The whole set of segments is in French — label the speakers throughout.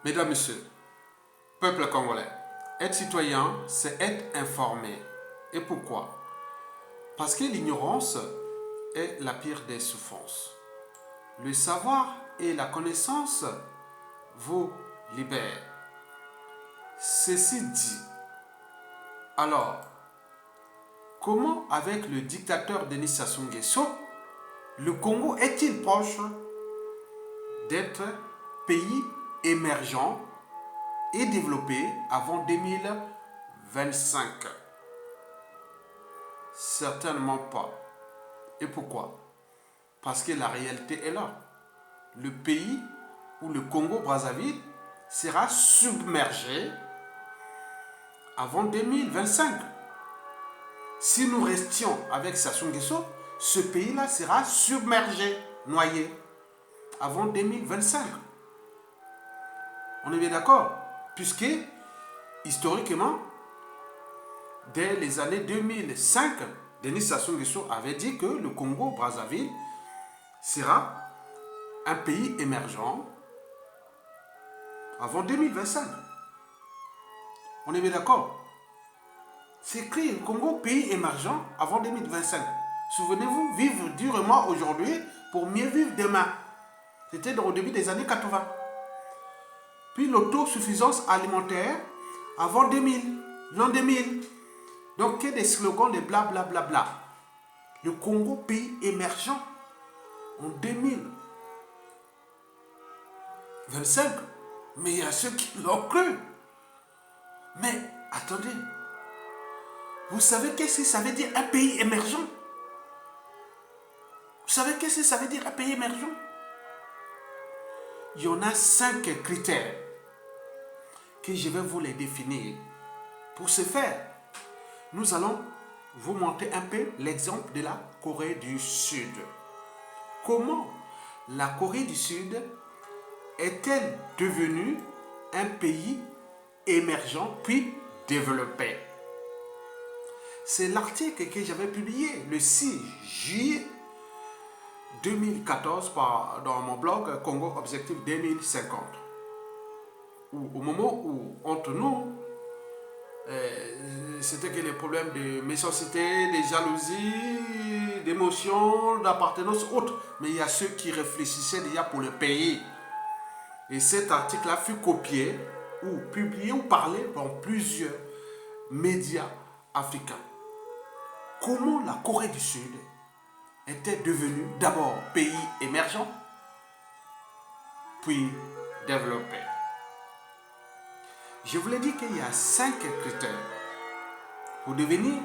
Speaker 1: Mesdames, Messieurs, peuple congolais, être citoyen, c'est être informé. Et pourquoi? Parce que l'ignorance est la pire des souffrances. Le savoir et la connaissance vous libèrent. Ceci dit, alors, comment avec le dictateur Denis Sassou Nguesso, le Congo est-il proche d'être pays émergent et développé avant 2025? Certainement pas. Et pourquoi? Parce que la réalité est là. Le pays où le Congo-Brazzaville sera submergé avant 2025. Si nous restions avec Sassou Nguesso, ce pays-là sera submergé, noyé, avant 2025. On est bien d'accord? Puisque, historiquement, dès les années 2005, Denis Sassou Nguesso avait dit que le Congo-Brazzaville sera un pays émergent avant 2025. On est bien d'accord? C'est écrit Congo, pays émergent avant 2025. Souvenez-vous, vivre durement aujourd'hui pour mieux vivre demain. C'était au début des années 80. Puis l'autosuffisance alimentaire avant 2000, l'an 2000. Donc, que des slogans de blablabla. Bla, bla, bla. Le Congo, pays émergent en 2025. Mais il y a ceux qui l'ont cru. Mais attendez, vous savez qu'est-ce que ça veut dire un pays émergent? Vous savez qu'est-ce que ça veut dire un pays émergent? Il y en a 5 critères que je vais vous les définir. Pour ce faire, nous allons vous montrer un peu l'exemple de la Corée du Sud. Comment la Corée du Sud est-elle devenue un pays émergent puis développé? C'est l'article que j'avais publié le 6 juillet 2014 dans mon blog Congo Objectif 2050. Au moment où, entre nous, c'était que les problèmes de méchanceté, de jalousie, d'émotion, d'appartenance, autres. Mais il y a ceux qui réfléchissaient déjà pour le pays. Et cet article-là fut copié ou publié ou parlé dans plusieurs médias africains. Comment la Corée du Sud était devenue d'abord pays émergent, puis développé. Je vous l'ai dit qu'il y a 5 critères pour devenir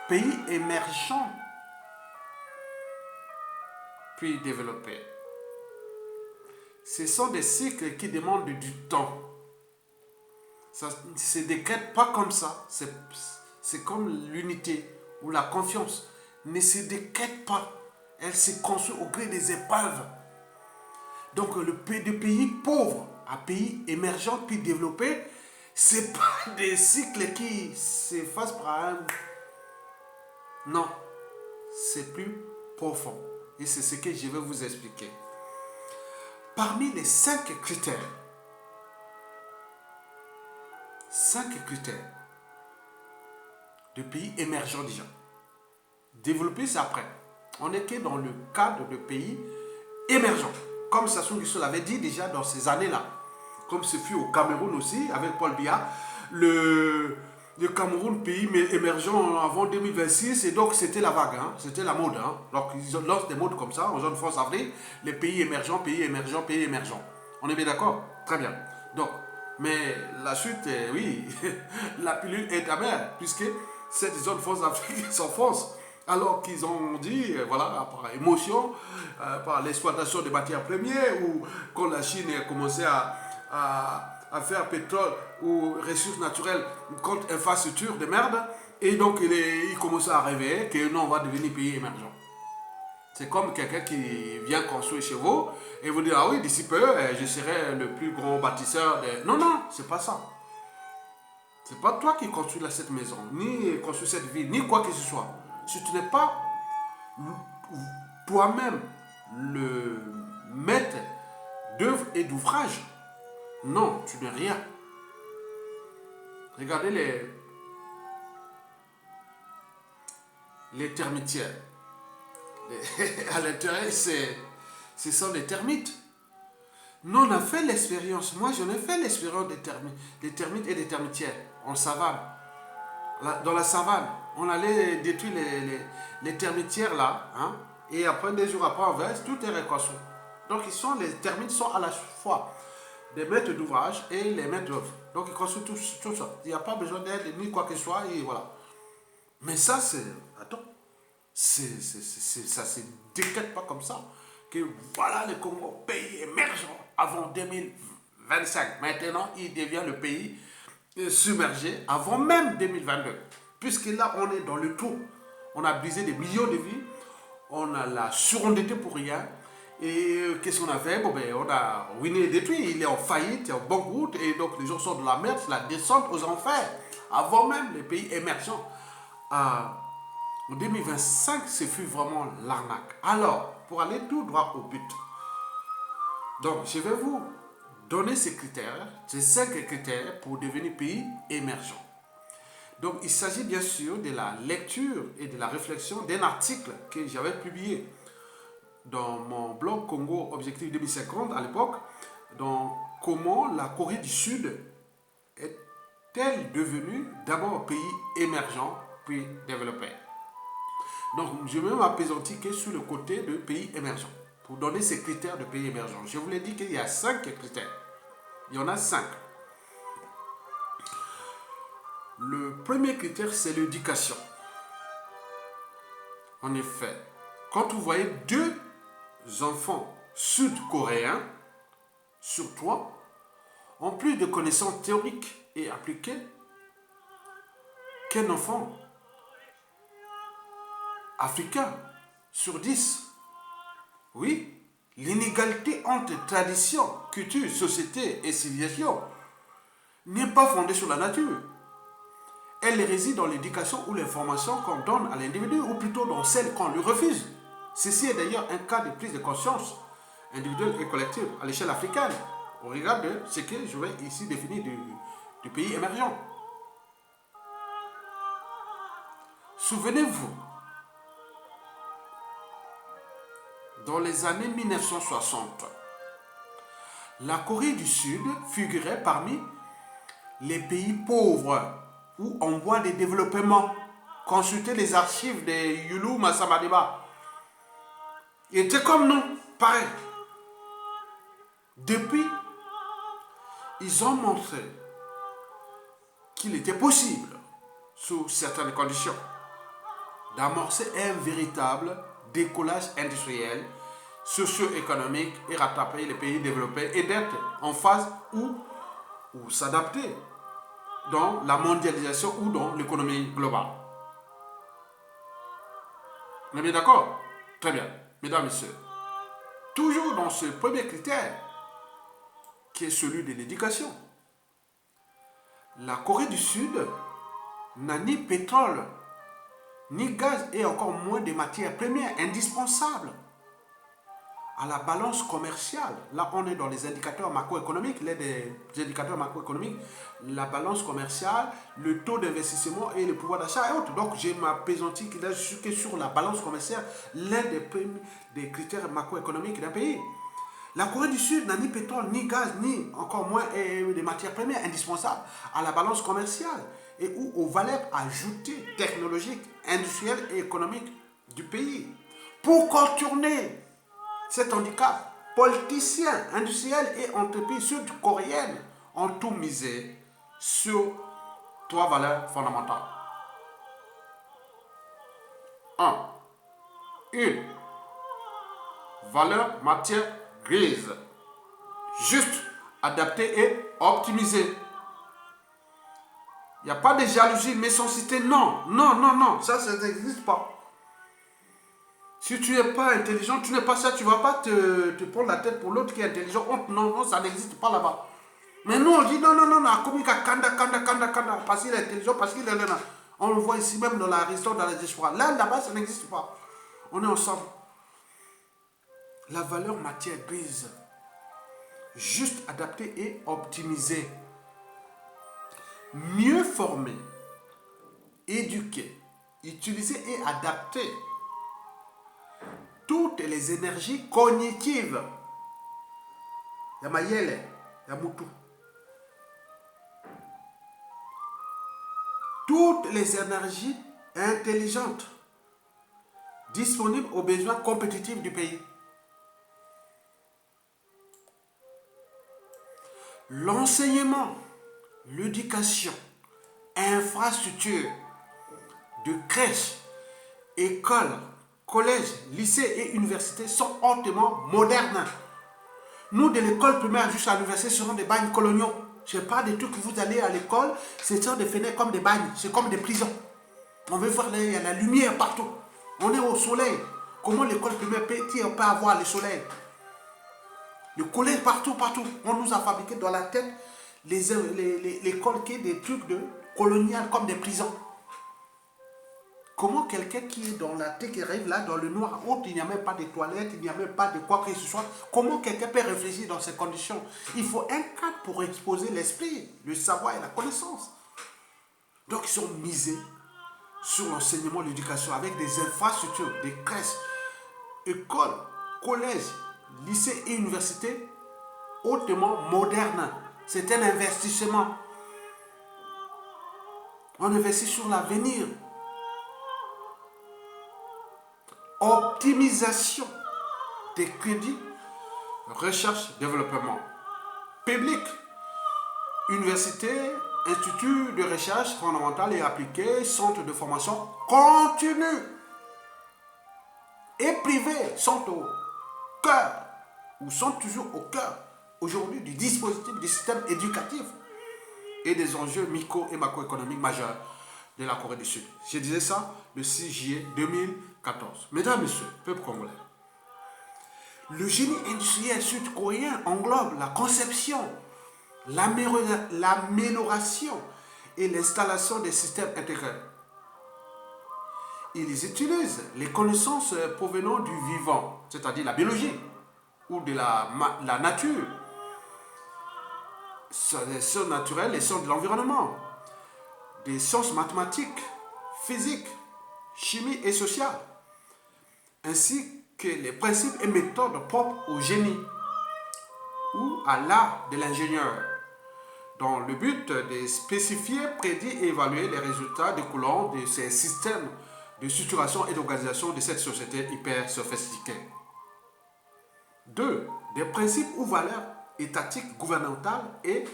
Speaker 1: pays émergent, puis développé. Ce sont des cycles qui demandent du temps. Ça ne se décrète pas comme ça. C'est comme l'unité ou la confiance. Ne se décrète pas. Elle se construit au gré des épreuves. Donc de pays pauvres à pays émergents puis développés, ce n'est pas des cycles qui s'effacent par un... Non, c'est plus profond. Et c'est ce que je vais vous expliquer. Parmi les 5 critères, 5 critères de pays émergents déjà. Développés, c'est après. On n'est que dans le cadre de pays émergents. Comme Sassou Nguesso l'avait dit déjà dans ces années-là. Comme ce fut au Cameroun aussi, avec Paul Biya. Le Cameroun, pays émergent avant 2026, et donc c'était la vague, hein, c'était la mode. Hein. Donc ils lancent des modes comme ça, en zone France avril, les pays émergents, pays émergents, pays émergents. On est bien d'accord? Très bien. Donc, mais la suite, oui, la pilule est amère, puisque cette zone France Afrique s'enfonce. Alors qu'ils ont dit, voilà, par émotion, par l'exploitation des matières premières, ou quand la Chine a commencé à faire pétrole ou ressources naturelles contre infrastructure de merde, et donc il commençait à rêver que non, on va devenir pays émergent. C'est comme quelqu'un qui vient construire chez vous et vous dit, ah oui, d'ici peu, je serai le plus grand bâtisseur de... Non, non, c'est pas ça. C'est pas toi qui construis cette maison, ni construis cette ville, ni quoi que ce soit. Si tu n'es pas toi-même le maître d'œuvre et d'ouvrage, Non, tu n'es rien. Regardez les termitières. À l'intérieur, ce sont des termites. Nous, on a fait l'expérience. Moi, j'en ai fait l'expérience des termites et des termitières en savane. Dans la savane, on allait détruire les termitières là. Hein, et après, des jours après, on verse, tout est reconstruit. Donc, les termites sont à la fois des maîtres d'ouvrage et les maîtres d'œuvre. Donc, ils construisent tout ça. Il n'y a pas besoin d'aide ni quoi que ce soit. Et voilà. Mais ça, c'est. Attends. Ça ne se décrète pas comme ça. Que voilà le Congo, pays émergent avant 2025. Maintenant, il devient le pays submergé avant même 2022. Puisque là, on est dans le trou. On a brisé des millions de vies. On a la surendetté pour rien. Et qu'est-ce qu'on a fait? Bon, ben, on a ruiné et détruit. Il est en faillite, en bonne route. Et donc, les gens sont de la merde, la descente aux enfers. Avant même les pays émergents. En 2025, ce fut vraiment l'arnaque. Alors, pour aller tout droit au but, donc je vais vous donner ces critères, ces 5 critères pour devenir pays émergent. Donc, il s'agit bien sûr de la lecture et de la réflexion d'un article que j'avais publié dans mon blog Congo Objectif 2050 à l'époque, donc comment la Corée du Sud est-elle devenue d'abord pays émergent puis développé. Donc, je vais m'apaisantir que sur le côté de pays émergents, pour donner ces critères de pays émergents. Je vous l'ai dit qu'il y a 5 critères. Il y en a 5. Le premier critère, c'est l'éducation. En effet, quand vous voyez 2 enfants sud-coréens sur 3 ont plus de connaissances théoriques et appliquées qu'un enfant africain sur 10. Oui, l'inégalité entre tradition, culture, société et civilisation n'est pas fondée sur la nature. Elle réside dans l'éducation ou l'information qu'on donne à l'individu, ou plutôt dans celle qu'on lui refuse. Ceci est d'ailleurs un cas de prise de conscience individuelle et collective à l'échelle africaine, au regard de ce que je vais ici définir du pays émergent. Souvenez-vous, dans les années 1960, la Corée du Sud figurait parmi les pays pauvres ou en voie de développement. Consultez les archives de Yulu Massamadeba. Il était comme nous, pareil. Depuis, ils ont montré qu'il était possible, sous certaines conditions, d'amorcer un véritable décollage industriel, socio-économique et rattraper les pays développés et d'être en phase ou s'adapter dans la mondialisation ou dans l'économie globale. On est bien d'accord? Très bien. Mesdames et messieurs, toujours dans ce premier critère, qui est celui de l'éducation, la Corée du Sud n'a ni pétrole, ni gaz et encore moins de matières premières indispensables à la balance commerciale. Là, on est dans les indicateurs macroéconomiques, les indicateurs macroéconomiques, la balance commerciale, le taux d'investissement et le pouvoir d'achat et autres. Donc, j'ai m'apaisanti que sur la balance commerciale, l'un des critères macroéconomiques d'un pays. La Corée du Sud n'a ni pétrole, ni gaz, ni encore moins des matières premières indispensables à la balance commerciale et ou aux valeurs ajoutées technologiques, industrielles et économiques du pays. Pour contourner cet handicap, politiciens, industriels et entreprises sud-coréennes ont tout misé sur 3 valeurs fondamentales. 1. Une valeur matière grise, juste, adaptée et optimisée. Il n'y a pas de jalousie, méchanceté, non, non, non, non, ça n'existe pas. Si tu n'es pas intelligent, tu n'es pas ça, tu ne vas pas te prendre la tête pour l'autre qui est intelligent. Non, non, ça n'existe pas là-bas. Mais nous, on dit non, non, non, non, kanda, parce qu'il est intelligent, parce qu'il est là. On le voit ici même dans la restauration, dans la diaspora. Là-bas, ça n'existe pas. On est ensemble. La valeur matière grise, juste, adapté et optimisé. Mieux former, éduquer, utiliser et adapter toutes les énergies cognitives. Yamayele, Yamutu. Toutes les énergies intelligentes disponibles aux besoins compétitifs du pays. L'enseignement, l'éducation, infrastructures de crèches, écoles, collèges, lycées et universités sont hautement modernes. Nous, de l'école primaire jusqu'à l'université, seront des bagnes coloniaux. Je parle des trucs que vous allez à l'école, ce sont des fenêtres comme des bagnes, c'est comme des prisons. On veut voir, il y a la lumière partout. On est au soleil. Comment l'école primaire peut avoir le soleil? Le collège partout, partout. On nous a fabriqué dans la tête l'école qui est des trucs de colonial comme des prisons. Comment quelqu'un qui est dans la tête, qui arrive là, dans le noir, où il n'y a même pas de toilettes, il n'y a même pas de quoi que ce soit, comment quelqu'un peut réfléchir dans ces conditions? Il faut un cadre pour exposer l'esprit, le savoir et la connaissance. Donc ils sont misés sur l'enseignement, l'éducation, avec des infrastructures, des crèches, écoles, collèges, lycées et universités hautement modernes. C'est un investissement. On investit sur l'avenir. Optimisation des crédits, recherche, développement. Public, université, institut de recherche fondamentale et appliquée, centre de formation continue. Et privés sont au cœur, ou sont toujours au cœur, aujourd'hui, du dispositif du système éducatif et des enjeux micro- et macroéconomiques majeurs de la Corée du Sud. Je disais ça le 6 juillet 2014. Mesdames et messieurs, peuple congolais, le génie industriel sud-coréen englobe la conception, l'amélioration et l'installation des systèmes intégrés. Ils utilisent les connaissances provenant du vivant, c'est-à-dire la biologie ou de la nature, les sciences naturelles, les sciences de l'environnement, des sciences mathématiques, physiques, chimie et sociales, ainsi que les principes et méthodes propres au génie ou à l'art de l'ingénieur, dans le but de spécifier, prédire et évaluer les résultats découlant de ces systèmes de structuration et d'organisation de cette société hyper sophistiquée. 2. Des principes ou valeurs étatiques, gouvernementales et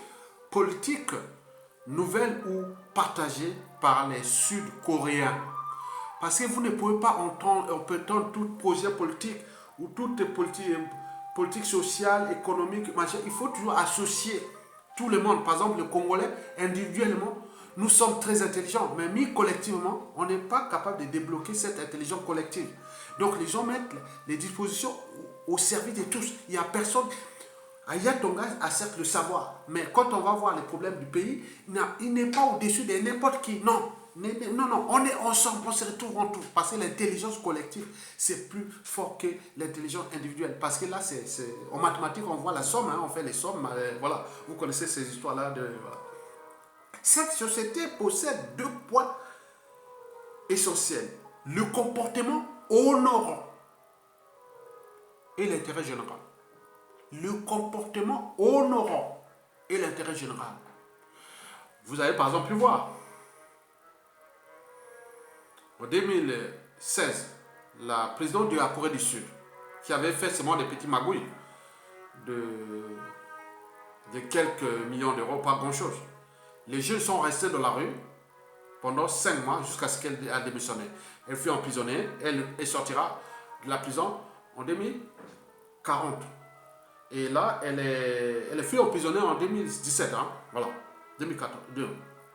Speaker 1: politiques nouvelles ou partagées par les Sud-Coréens. Parce que vous ne pouvez pas entendre tout projet politique ou toute politique sociale, économique, machin. Il faut toujours associer tout le monde. Par exemple, le Congolais, individuellement, nous sommes très intelligents, mais mis collectivement, on n'est pas capable de débloquer cette intelligence collective. Donc les gens mettent les dispositions au service de tous. Il n'y a personne. Aya Tonga accepte le savoir, mais quand on va voir les problèmes du pays, il n'est pas au-dessus de n'importe qui. Non, non, on est ensemble, on se retrouve en tout. Parce que l'intelligence collective, c'est plus fort que l'intelligence individuelle. Parce que là, en mathématiques, on voit la somme, hein, on fait les sommes. Voilà, vous connaissez ces histoires-là. Voilà. Cette société possède 2 points essentiels. Le comportement honorant et l'intérêt général. Le comportement honorant et l'intérêt général. Vous avez par exemple pu voir, en 2016, la présidente de la Corée du Sud, qui avait fait seulement des petits magouilles de quelques millions d'euros, pas grand-chose. Les jeunes sont restés dans la rue pendant 5 mois jusqu'à ce qu'elle a démissionné. Elle fut emprisonnée, elle sortira de la prison en 2040. Et là, elle fut emprisonnée en 2017, hein, voilà, 2014.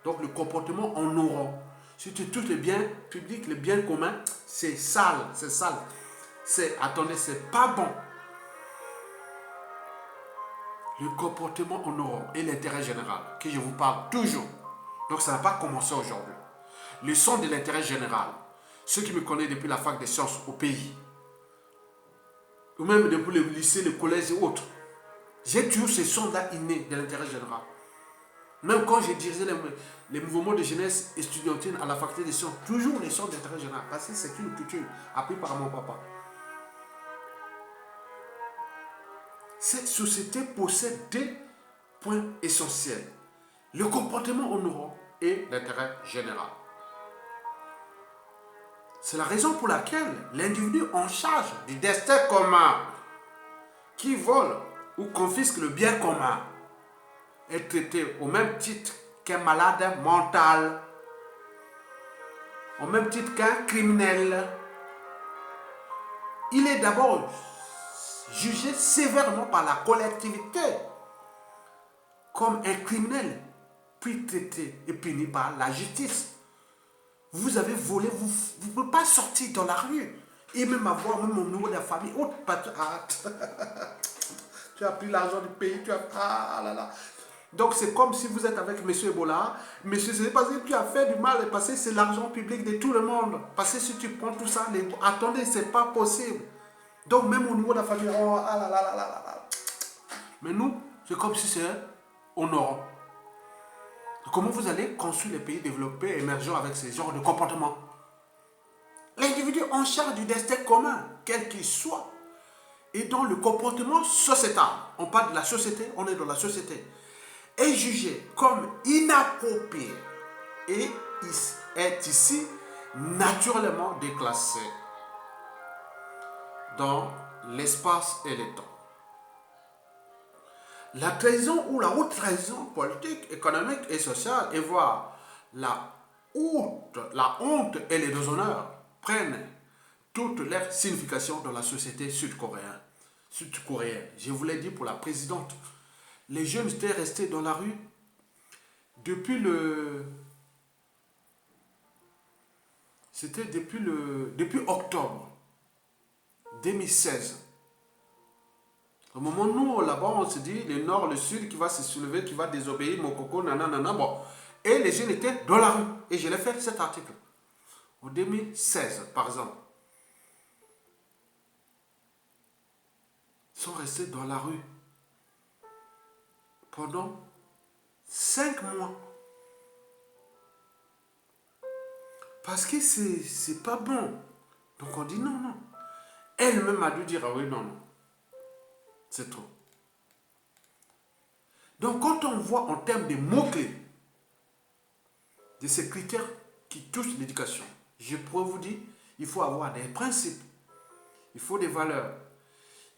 Speaker 1: Donc le comportement honorant. Si tu touches les biens publics, les biens communs, c'est sale, c'est sale. Attendez, c'est pas bon. Le comportement honorant et l'intérêt général, que je vous parle toujours. Donc ça n'a pas commencé aujourd'hui. Le son de l'intérêt général, ceux qui me connaissent depuis la fac des sciences au pays, ou même depuis le lycée, le collège et autres, J'ai toujours ce son-là inné de l'intérêt général. Même quand j'ai dirigé les mouvements de jeunesse estudiantine à la faculté des sciences, toujours les sons d'intérêt général. Parce que c'est une culture apprise par mon papa. Cette société possède deux points essentiels. Le comportement honorant et l'intérêt général. C'est la raison pour laquelle l'individu en charge du destin commun, qui vole ou confisque le bien commun, est traité au même titre qu'un malade mental, au même titre qu'un criminel. Il est d'abord jugé sévèrement par la collectivité comme un criminel, puis traité et puni par la justice. Vous avez volé, vous ne pouvez pas sortir dans la rue et même avoir même au niveau de la famille. Oh, tu as pris l'argent du pays, tu as... Ah là là. Donc c'est comme si vous êtes avec M. Ebola. Monsieur, c'est parce que tu as fait du mal, parce que c'est l'argent public de tout le monde. Parce que si tu prends tout ça, attendez, c'est pas possible. Donc même au niveau de la famille, oh, ah là là là là là. Mais nous, c'est comme si c'est honorant. Comment vous allez construire les pays développés, émergents avec ce genre de comportement? L'individu en charge du destin commun, quel qu'il soit, et dans le comportement sociétal, on parle de la société, on est dans la société, est jugé comme inapproprié et est ici naturellement déclassé dans l'espace et le temps. La trahison ou la haute trahison politique, économique et sociale, et voire la honte et les déshonneurs prennent toute leur signification dans la société sud-coréenne. Je vous l'ai dit pour la présidente. Les jeunes étaient restés dans la rue depuis octobre 2016. Au moment où nous, là-bas, on se dit, le nord, le sud, qui va se soulever, qui va désobéir, Mokoko, nanana, bon. Et les jeunes étaient dans la rue. Et je l'ai fait cet article. En 2016, par exemple. Ils sont restés dans la rue pendant 5 mois. Parce que c'est pas bon. Donc on dit non, non. Elle-même a dû dire, ah oui, non, non. C'est trop. Donc quand on voit en termes de mots-clés, de ces critères qui touchent l'éducation, je pourrais vous dire, il faut avoir des principes, il faut des valeurs,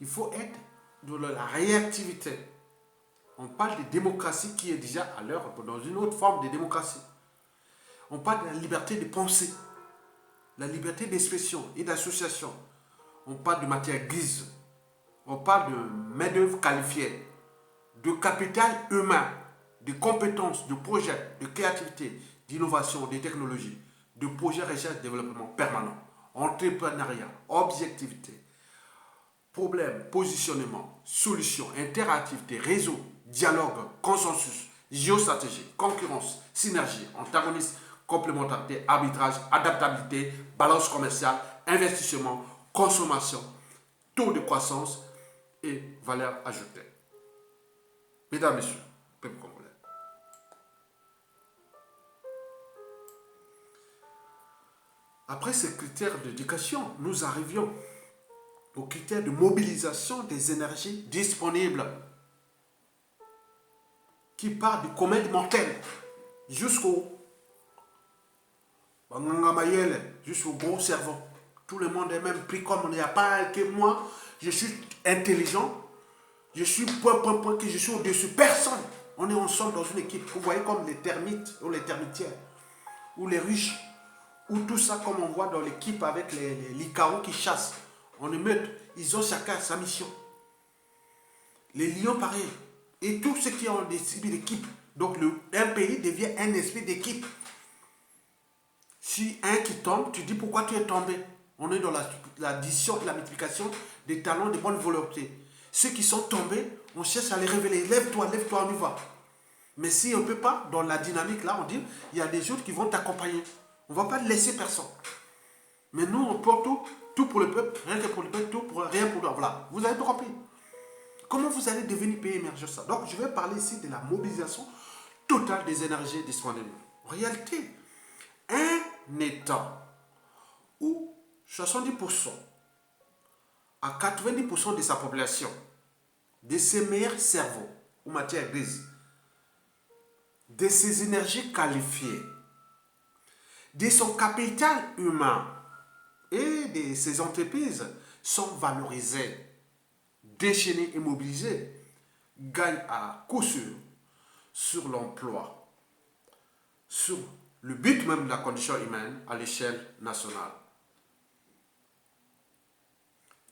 Speaker 1: il faut être dans la réactivité. On parle de démocratie qui est déjà à l'heure dans une autre forme de démocratie. On parle de la liberté de penser, la liberté d'expression et d'association. On parle de matière grise. On parle de main-d'œuvre qualifiée, de capital humain, de compétences, de projets, de créativité, d'innovation, de technologie, de projets recherche-développement permanent, entrepreneuriat, objectivité, problème, positionnement, solution, interactivité, réseau, dialogue, consensus, géostratégie, concurrence, synergie, antagonisme, complémentarité, arbitrage, adaptabilité, balance commerciale, investissement, consommation, taux de croissance et valeur ajoutée. Mesdames, Messieurs, peuple congolais. Après ces critères d'éducation, nous arrivions aux critères de mobilisation des énergies disponibles qui part du commun mortel jusqu'au gros cerveau. Tout le monde est même pris comme on n'y a pas que moi, je suis intelligent, je suis que je suis au-dessus. Personne. On est ensemble dans une équipe. Vous voyez comme les termites ou les termitières ou les ruches ou tout ça comme on voit dans l'équipe avec les licarons qui chassent. On émeute. Ils ont chacun sa mission. Les lions pareil. Et tous ceux qui ont des cibles d'équipe. Donc un pays devient un esprit d'équipe. Si un qui tombe, tu dis pourquoi tu es tombé. On est dans l'addition et la multiplication des talents de bonne volonté. Ceux qui sont tombés, on cherche à les révéler. Lève-toi, lève-toi, on y va. Mais si on ne peut pas, dans la dynamique là, on dit, il y a des autres qui vont t'accompagner. On ne va pas laisser personne. Mais nous, on porte tout pour le peuple, rien que pour le peuple, tout pour rien pour nous. Voilà, vous avez tout compris. Comment vous allez devenir pays émergent ça? Donc, je vais parler ici de la mobilisation totale des énergies disponibles. En réalité, un État où 70% à 90% de sa population, de ses meilleurs cerveaux ou matières grises, de ses énergies qualifiées, de son capital humain et de ses entreprises sont valorisées, déchaînées et mobilisées, gagnent à coup sûr sur l'emploi, sur le but même de la condition humaine à l'échelle nationale.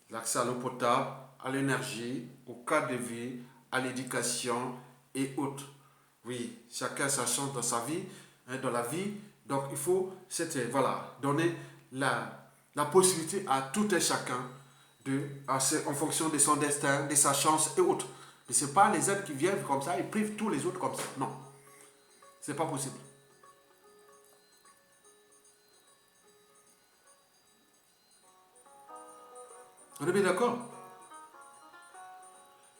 Speaker 1: L'accès à l'eau potable, à l'énergie, au cadre de vie, à l'éducation et autres. Oui, chacun a sa chance dans sa vie, dans la vie. Donc il faut donner la possibilité à tout un chacun en fonction de son destin, de sa chance et autres. Mais ce n'est pas les aides qui viennent comme ça et privent tous les autres comme ça. Non, ce n'est pas possible. On est bien d'accord?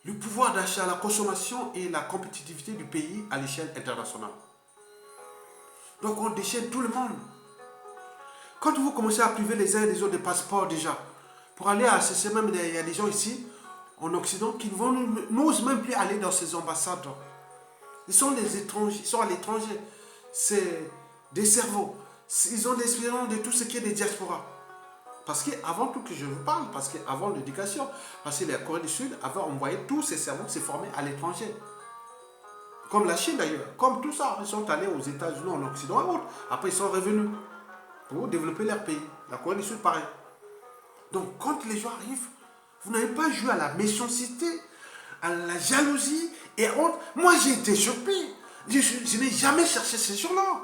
Speaker 1: Le pouvoir d'achat, la consommation et la compétitivité du pays à l'échelle internationale. Donc on déchaîne tout le monde. Quand vous commencez à priver les uns et les autres des passeports déjà, pour aller à même, il y a des gens ici, en Occident, qui n'osent même plus aller dans ces ambassades. Ils sont des étrangers, ils sont à l'étranger. C'est des cerveaux. Ils ont l'expérience de tout ce qui est des diasporas. Parce qu'avant tout que je vous parle, parce qu'avant l'éducation, parce que la Corée du Sud avait envoyé tous ces cerveaux se former à l'étranger. Comme la Chine d'ailleurs, comme tout ça. Ils sont allés aux États-Unis, en Occident et autres. Après, ils sont revenus pour développer leur pays. La Corée du Sud, pareil. Donc, quand les gens arrivent, vous n'avez pas joué à la méchanceté, à la jalousie et autres. Moi, j'ai été surpris. Je n'ai jamais cherché ces gens-là.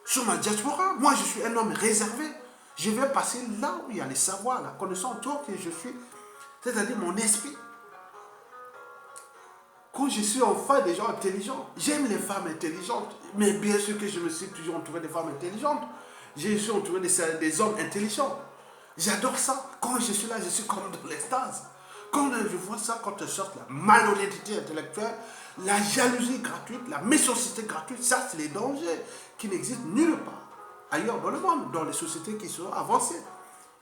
Speaker 1: Sur ma diaspora, moi, je suis un homme réservé. Je vais passer là où il y a les savoirs, la connaissance autour que je suis, c'est-à-dire mon esprit. Quand je suis enfin des gens intelligents, j'aime les femmes intelligentes, mais bien sûr que je me suis toujours entouré de femmes intelligentes. Je suis entouré des hommes intelligents. J'adore ça. Quand je suis là, je suis comme dans l'extase. Quand je vois ça, quand je sort la malhonnêteté intellectuelle, la jalousie gratuite, la méchanceté gratuite, ça c'est les dangers qui n'existent nulle part ailleurs dans le monde, dans les sociétés qui sont avancées.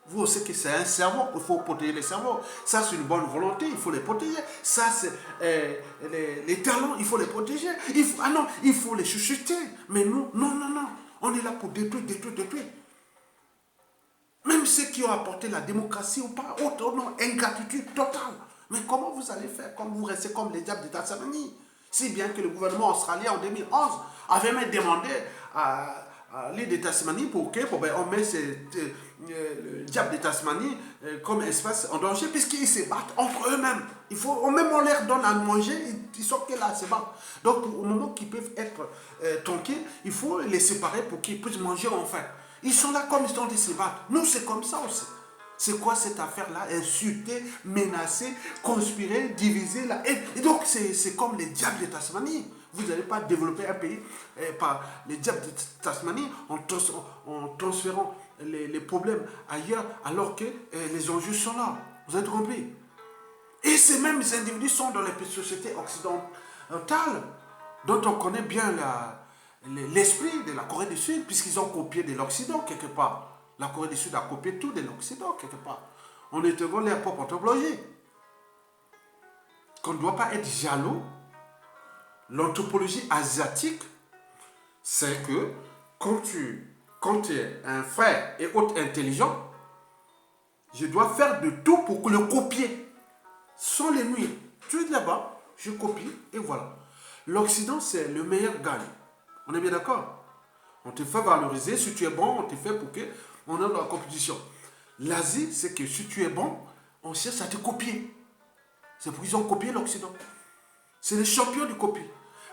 Speaker 1: Vous savez que c'est un cerveau, il faut protéger les cerveaux. Ça, c'est une bonne volonté, il faut les protéger. Ça, c'est les talents, il faut les protéger. Il faut les chuchoter. Mais nous, non. On est là pour détruire. Même ceux qui ont apporté la démocratie ou pas, non, ingratitude totale. Mais comment vous allez faire comme vous restez comme les diables de Tasmanie? Si bien que le gouvernement australien en 2011 avait même demandé à l'île de Tasmanie pour on met le diable de Tasmanie comme espace en danger puisqu'ils se battent entre eux-mêmes. Même on leur donne à manger, ils sont que là, se battent. Donc au moment qu'ils peuvent être tranquilles, il faut les séparer pour qu'ils puissent manger enfin. Ils sont là comme ils sont de se battre. Nous, c'est comme ça aussi. C'est quoi cette affaire-là? Insulter, menacer, conspirer, diviser. Et donc, c'est comme les diables de Tasmanie. Vous n'allez pas développer un pays par les diables de Tasmanie en transférant les problèmes ailleurs alors que les enjeux sont là. Vous avez compris? Et ces mêmes individus sont dans les sociétés occidentales dont on connaît bien l'esprit de la Corée du Sud puisqu'ils ont copié de l'Occident quelque part. La Corée du Sud a copié tout de l'Occident quelque part. On est devant leur propre anthropologie. Qu'on ne doit pas être jaloux. L'anthropologie asiatique, c'est que quand tu es un frère et autre intelligent, je dois faire de tout pour le copier, sans les nuire. Tu es là-bas, je copie et voilà. L'Occident, c'est le meilleur gagne. On est bien d'accord? On te fait valoriser, si tu es bon, on te fait pour qu'on est dans la compétition. L'Asie, c'est que si tu es bon, on cherche à te copier. C'est pour qu'ils ont copié l'Occident. C'est les champions du copie.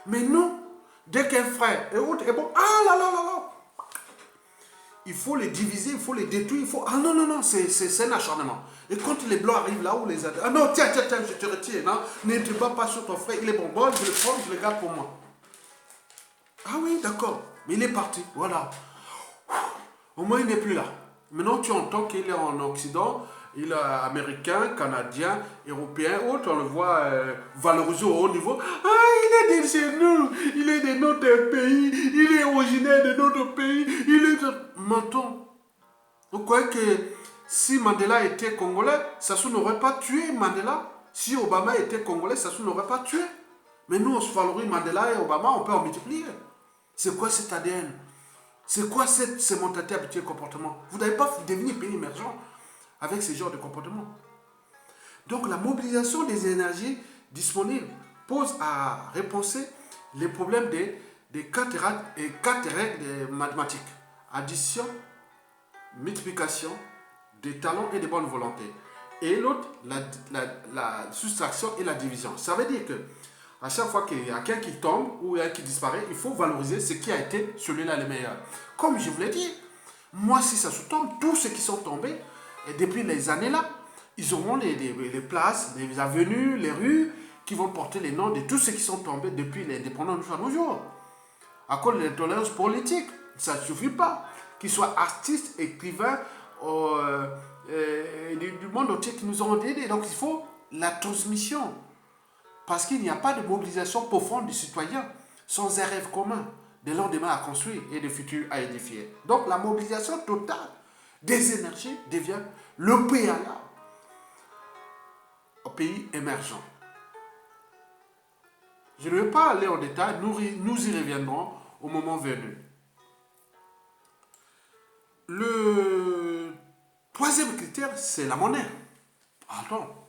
Speaker 1: Mais nous, dès qu'un frère et autre est bon, ah là, il faut les diviser, il faut les détruire, non, c'est un acharnement. Et quand les blancs arrivent là où les adultes, ah non, tiens, je te retire, non, ne te bats pas sur ton frère, il est bon, je le prends, je le garde pour moi. Ah oui, d'accord, mais il est parti, voilà. Au moins il n'est plus là. Maintenant tu entends qu'il est en Occident, il est américain, canadien, européen, autre, on le voit valorisé au haut niveau. Ah, il est de chez nous, il est de notre pays, il est originaire de notre pays, il est de... Maintenant, vous croyez que si Mandela était congolais, Sassou n'aurait pas tué Mandela? Si Obama était congolais, Sassou n'aurait pas tué? Mais nous, on se valorise Mandela et Obama, on peut en multiplier. C'est quoi cet ADN? C'est quoi ces mentalités habituelles, comportement? Vous n'avez pas devenu pays émergent avec ce genre de comportement. Donc la mobilisation des énergies disponibles pose à repenser les problèmes des quatre règles mathématiques. Addition, multiplication, des talents et des bonnes volontés. Et l'autre, la soustraction et la division. Ça veut dire que à chaque fois qu'il y a quelqu'un qui tombe ou qui disparaît, il faut valoriser ce qui a été celui-là le meilleur. Comme je vous l'ai dit, moi si ça se tombe, tous ceux qui sont tombés, et depuis les années là, ils auront les places, les avenues, les rues qui vont porter les noms de tous ceux qui sont tombés depuis l'indépendance de nos jours. À cause de l'intolérance politique, ça ne suffit pas. Qu'ils soient artistes, écrivains, du monde entier qui nous ont aidés. Donc il faut la transmission. Parce qu'il n'y a pas de mobilisation profonde des citoyens sans un rêve commun, des lendemains à construire et des futurs à édifier. Donc la mobilisation totale des énergies devient le préalable au pays émergent. Je ne vais pas aller en détail, nous y reviendrons au moment venu. Le troisième critère, c'est la monnaie. Attends.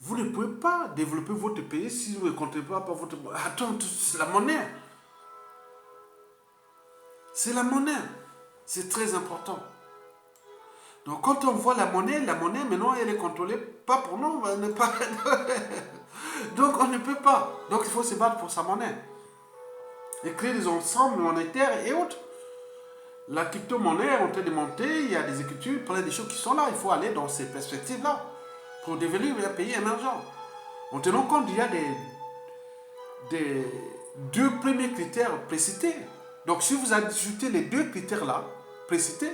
Speaker 1: Vous ne pouvez pas développer votre pays si vous ne comptez pas par votre... Attends, c'est la monnaie. C'est la monnaie. C'est très important. Donc quand on voit la monnaie maintenant elle est contrôlée pas pour nous. Elle n'est pas... Donc on ne peut pas. Donc il faut se battre pour sa monnaie. Et créer des ensembles monétaires et autres. La crypto-monnaie est en train de monter, il y a des écritures, plein de choses qui sont là. Il faut aller dans ces perspectives-là pour devenir un pays émergent. En tenant compte, il y a des deux premiers critères précités. Donc si vous ajoutez les deux critères-là, précités,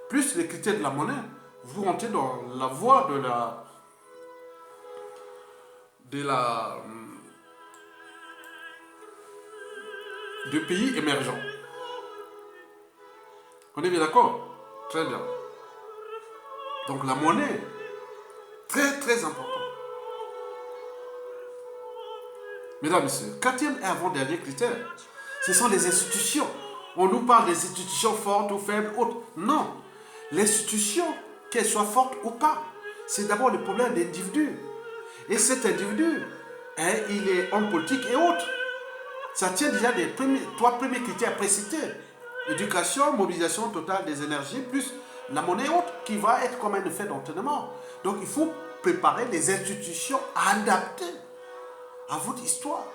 Speaker 1: plus les critères de la monnaie, vous rentrez dans la voie de pays émergents. On est bien d'accord? Très bien. Donc la monnaie, très très important. Mesdames et messieurs, quatrième et avant-dernier critère, ce sont les institutions. On nous parle des institutions fortes ou faibles, autres. Non. L'institution, qu'elle soit forte ou pas, c'est d'abord le problème de l'individu. Et cet individu, il est homme politique et autres. Ça tient déjà des trois premiers critères précités. Éducation, mobilisation totale des énergies, plus la monnaie haute qui va être comme un effet d'entraînement. Donc il faut préparer les institutions adaptées à votre histoire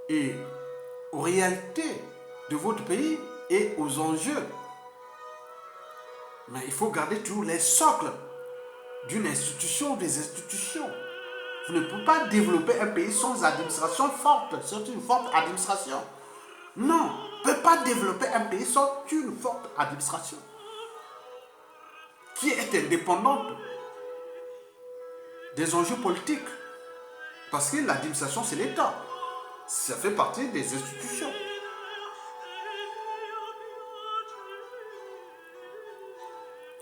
Speaker 1: et aux réalités de votre pays et aux enjeux. Mais il faut garder toujours les socles d'une institution, des institutions. Vous ne pouvez pas développer un pays sans administration forte, sans une forte administration. Non, on ne peut pas développer un pays sans une forte administration qui est indépendante des enjeux politiques. Parce que l'administration, c'est l'État. Ça fait partie des institutions.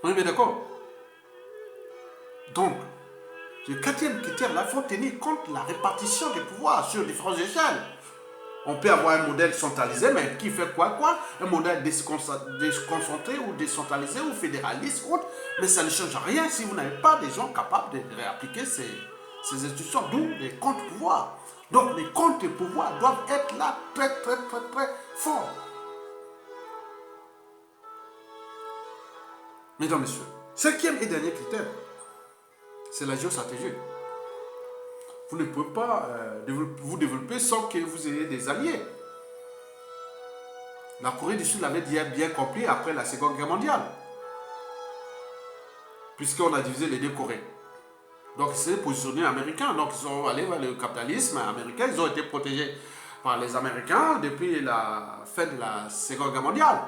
Speaker 1: On est bien d'accord? Donc, le quatrième critère, là, il faut tenir compte de la répartition des pouvoirs sur différentes échelles. On peut avoir un modèle centralisé, mais qui fait quoi? Un modèle déconcentré ou décentralisé ou fédéraliste, autre. Mais ça ne change rien si vous n'avez pas des gens capables de réappliquer ces institutions, d'où les contre-pouvoirs. Donc les contre-pouvoirs doivent être là très très très très forts. Mesdames, Messieurs, cinquième et dernier critère, c'est la géostratégie. Vous ne pouvez pas vous développer sans que vous ayez des alliés. La Corée du Sud l'avait bien compris après la Seconde Guerre mondiale. Puisqu'on a divisé les deux Corées. Donc c'est positionné américain. Donc ils sont allés vers le capitalisme américain. Ils ont été protégés par les Américains depuis la fin de la Seconde Guerre mondiale.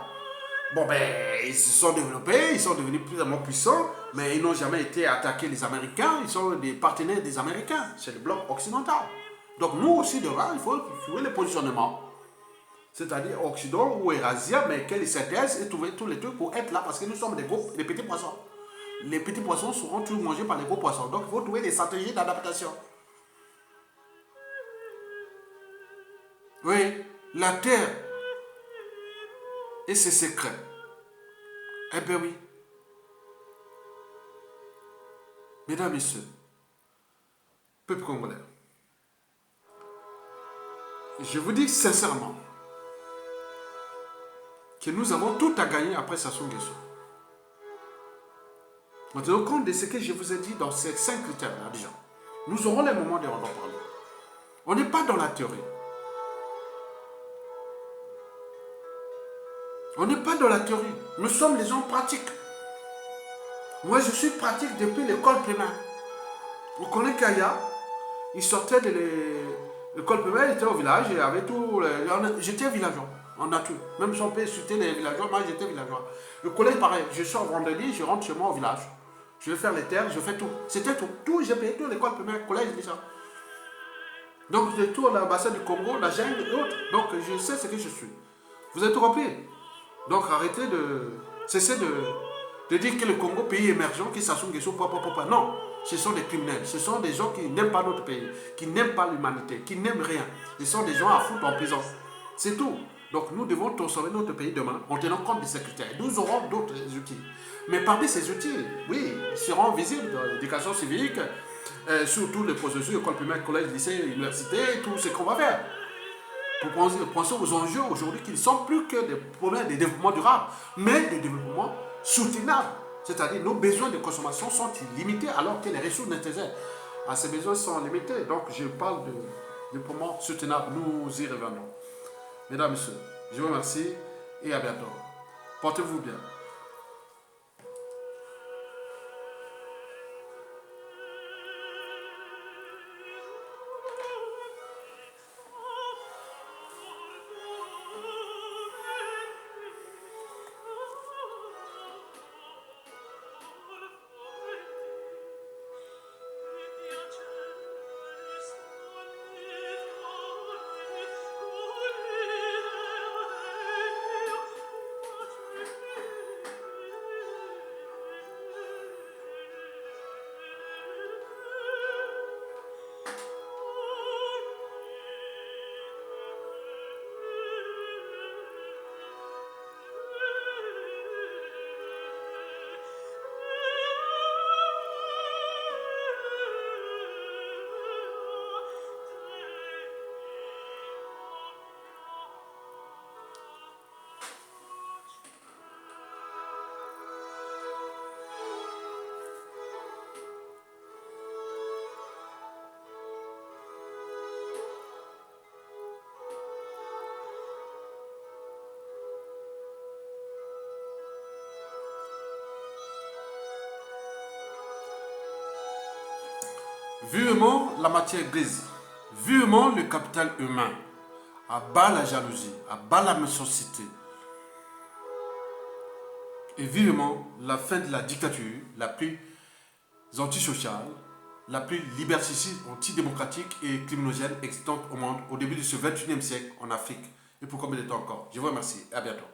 Speaker 1: Bon, ben, ils se sont développés, ils sont devenus plus ou moins puissants, mais ils n'ont jamais été attaqués les Américains, ils sont des partenaires des Américains, c'est le bloc occidental. Donc nous aussi, devant, il faut trouver le positionnement. C'est-à-dire Occident ou Eurasia, mais qu'elle s'intègre et trouver tous les trucs pour être là, parce que nous sommes des petits poissons. Les petits poissons seront toujours mangés par les gros poissons. Donc il faut trouver des stratégies d'adaptation. Oui, la terre et ses secrets. Eh bien oui, mesdames, messieurs, peuple congolais, je vous dis sincèrement que nous avons tout à gagner après Sassou Nguesso. En tenant compte de ce que je vous ai dit dans ces 5 critères-là déjà, nous aurons les moments de en parler. On n'est pas dans la théorie. On n'est pas dans la théorie. Nous sommes les gens pratiques. Moi, je suis pratique depuis l'école primaire. Vous connaissez Kaya, il sortait de l'école primaire, il était au village, et avait tout. J'étais villageois, en nature. Même son père soutient les villageois, moi j'étais villageois. Le collège, pareil, je sors vendredi, je rentre chez moi au village. Je vais faire les terres, je fais tout. C'était tout. Tout, j'ai payé tout l'école primaire, collège, déjà. Donc, j'ai tout l'ambassade du Congo, la jungle et autres. Donc, je sais ce que je suis. Vous avez tout compris? Donc, arrêtez de. Cessez de dire que le Congo, pays émergent, qui Sassou Nguesso, papa. Non, ce sont des criminels. Ce sont des gens qui n'aiment pas notre pays, qui n'aiment pas l'humanité, qui n'aiment rien. Ce sont des gens à foutre en prison. C'est tout. Donc, nous devons transformer notre pays demain en tenant compte de ces critères. Nous aurons d'autres outils. Mais parmi ces outils, oui, ils seront visibles dans l'éducation civique, surtout les processus, école primaire, collège, lycée, université, tout ce qu'on va faire. Pour penser aux enjeux aujourd'hui qui ne sont plus que des problèmes de développement durable, mais de développement soutenable. C'est-à-dire nos besoins de consommation sont limités alors que les ressources nécessaires à ces besoins sont limités. Donc je parle de développement soutenable. Nous y revenons. Mesdames, Messieurs, je vous remercie et à bientôt. Portez-vous bien. Vivement la matière grise, vivement le capital humain, à bas la jalousie, à bas la méchanceté, et vivement la fin de la dictature la plus antisociale, la plus liberticide, antidémocratique et criminogène existante au monde au début de ce 21e siècle en Afrique. Et pour combien de temps encore? Je vous remercie et à bientôt.